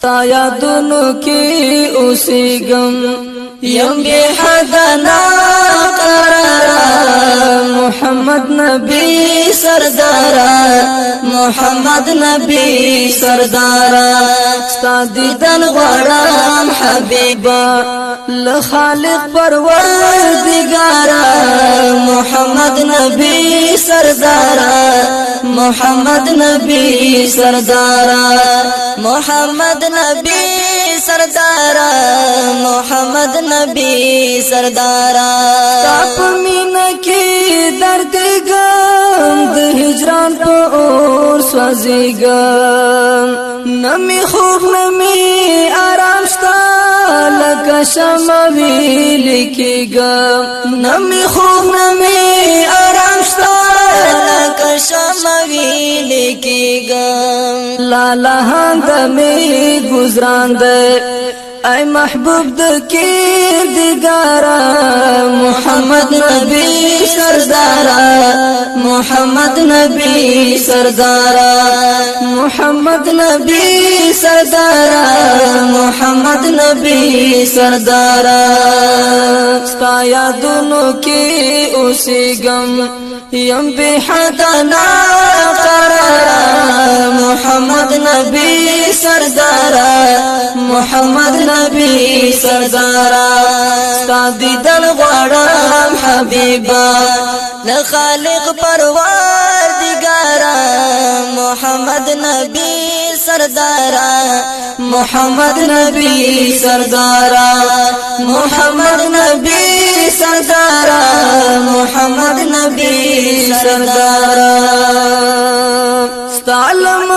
ستا یادونو کی اوسیگم یم بی حدنا قرارا محمد نبی سردارا محمد نبی سردارا ستا دیدن غوارم حبیبا لخالق پروردگارا محمد نبی سردارا محمد نبی سردارا محمد نبی سردارا محمد نبی سردارا تاپ مینا کی درد گم د هجران په اور سوځيګم نمی خوب نمی آرام شتا لکه شمع ویل کېږم نمی خوب نمی آرام شتا لکه شمع ویل کېږم لالا هند می گزران ده اے محبوب د کردگارا محمد نبی سردارا محمد نبی سردارا محمد نبی سردارا محمد نبی سردارا ستا یادونو کی اوسیگم یم بی حدنا قرارا محمد نبی سردارا محمد نبی سردارا ستا دیدن غوارم حبیبا لخالق پروردگارا محمد نبی سردارا محمد نبی سردارا محمد نبی سردارا محمد نبی سردارا ستا علم